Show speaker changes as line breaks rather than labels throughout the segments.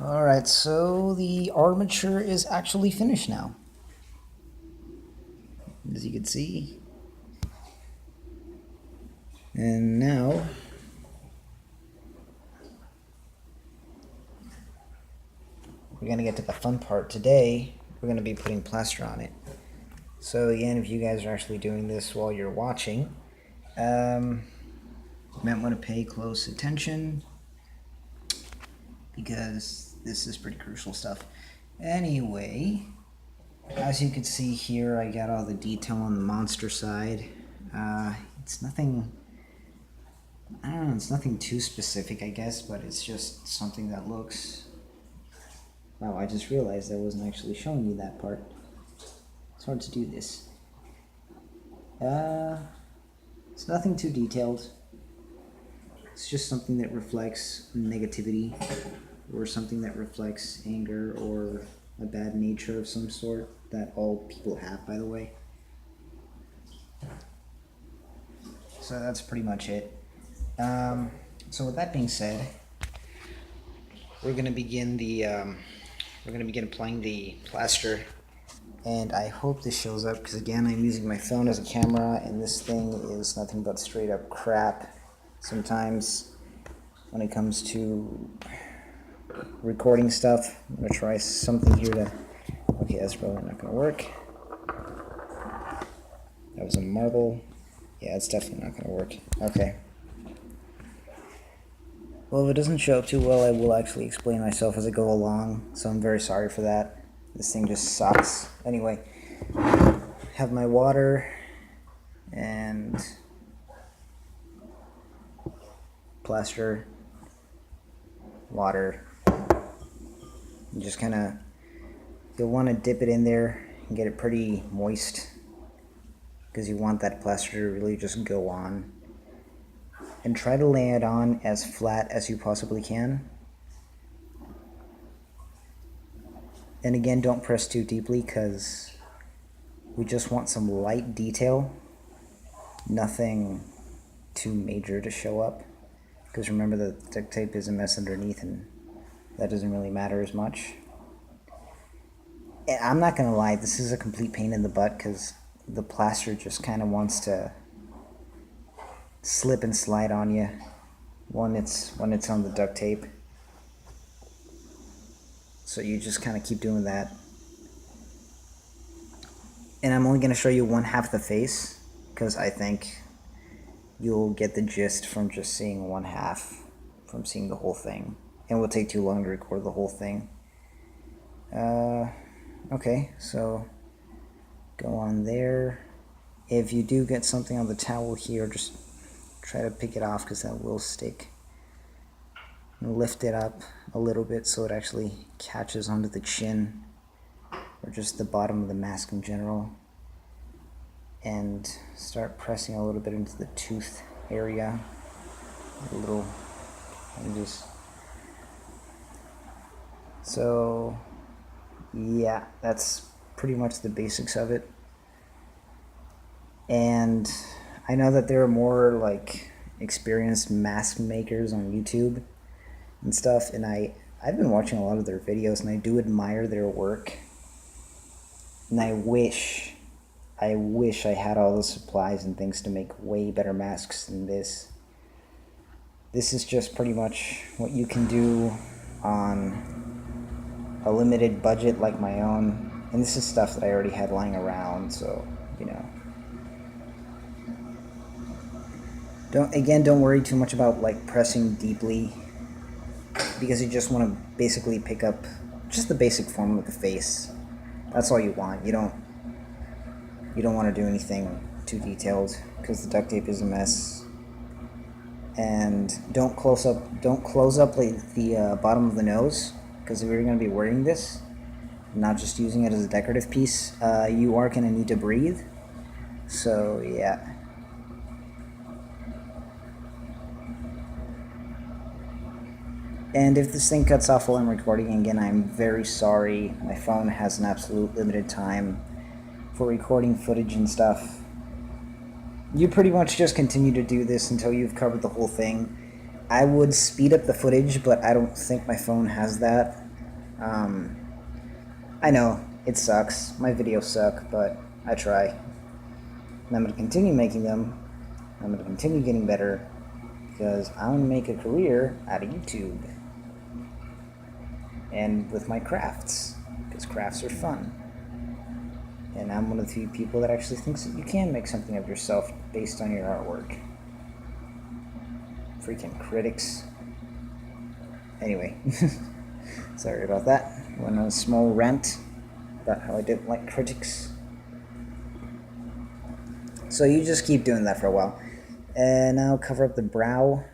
Alright, so the armature is actually finished now. As you can see. And now we're going to get to the fun part. Today we're going to be putting plaster on it. So again, if you guys are actually doing this while you're watching, you might want to pay close attention because this is pretty crucial stuff. Anyway, as you can see here, I got all the detail on the monster side. It's nothing, I don't know, it's nothing too specific, I guess, but it's just something that looks... Wow, I just realized I wasn't actually showing you that part. It's hard to do this. It's nothing too detailed. It's just something that reflects negativity, or something that reflects anger, or a bad nature of some sort that all people have, by the way. So that's pretty much it. So with that being said, we're gonna begin applying the plaster, and I hope this shows up because again, I'm using my phone as a camera, and this thing is nothing but straight up crap. Sometimes when it comes to recording stuff, I'm gonna try something here to. Okay, that's probably not gonna work. That was a marble. Yeah, it's definitely not gonna work. Okay. Well, if it doesn't show up too well, I will actually explain myself as I go along, so I'm very sorry for that. This thing just sucks. Anyway, have my water and plaster, water. You just kind of, you'll want to dip it in there and get it pretty moist because you want that plaster to really just go on. And try to lay it on as flat as you possibly can. And again, don't press too deeply because we just want some light detail, nothing too major to show up. Because remember, the duct tape is a mess underneath and that doesn't really matter as much. And I'm not gonna lie, this is a complete pain in the butt because the plaster just kind of wants to slip and slide on you when it's on the duct tape. So you just kind of keep doing that. And I'm only going to show you one half the face because I think you'll get the gist from just seeing one half, from seeing the whole thing. And it will take too long to record the whole thing. Okay, so go on there. If you do get something on the towel here, just try to pick it off because that will stick. And lift it up a little bit so it actually catches onto the chin or just the bottom of the mask in general. And start pressing a little bit into the tooth area. A little, and just. So, yeah, that's pretty much the basics of it. And I know that there are more like experienced mask makers on YouTube and stuff, and I've been watching a lot of their videos and I do admire their work. And I wish I had all the supplies and things to make way better masks than this. This is just pretty much what you can do on a limited budget like my own. And this is stuff that I already had lying around, so, you know. Don't worry too much about like pressing deeply because you just want to basically pick up just the basic form of the face. That's all you want. You don't want to do anything too detailed because the duct tape is a mess. And don't close up like the bottom of the nose because if you're going to be wearing this, not just using it as a decorative piece, you are going to need to breathe. So yeah. And if this thing cuts off while I'm recording, again, I'm very sorry. My phone has an absolute limited time for recording footage and stuff. You pretty much just continue to do this until you've covered the whole thing. I would speed up the footage, but I don't think my phone has that. I know, it sucks. My videos suck, but I try. And I'm going to continue making them. I'm going to continue getting better because I want to make a career out of YouTube. And with my crafts, because crafts are fun. And I'm one of the few people that actually thinks that you can make something of yourself based on your artwork. Freaking critics. Anyway, sorry about that. Went on a small rant about how I didn't like critics. So you just keep doing that for a while. And now cover up the brow.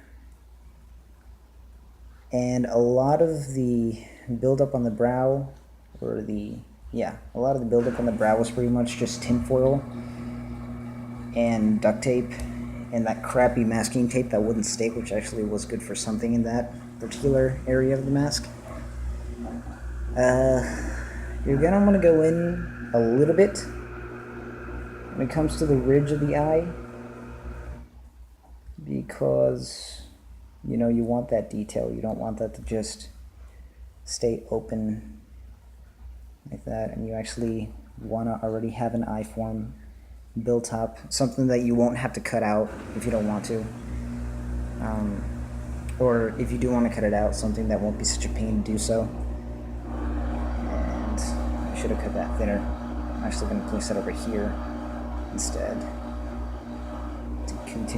And a lot of the buildup on the brow, or a lot of the buildup on the brow was pretty much just tinfoil and duct tape and that crappy masking tape that wouldn't stick, which actually was good for something in that particular area of the mask. You're gonna want to go in a little bit when it comes to the ridge of the eye, because you want that detail. You don't want that to just stay open like that, and you actually want to already have an eye form built up, something that you won't have to cut out if you don't want to, or if you do want to cut it out, something that won't be such a pain to do so. And I should have cut that thinner. I'm actually going to place that over here instead to continue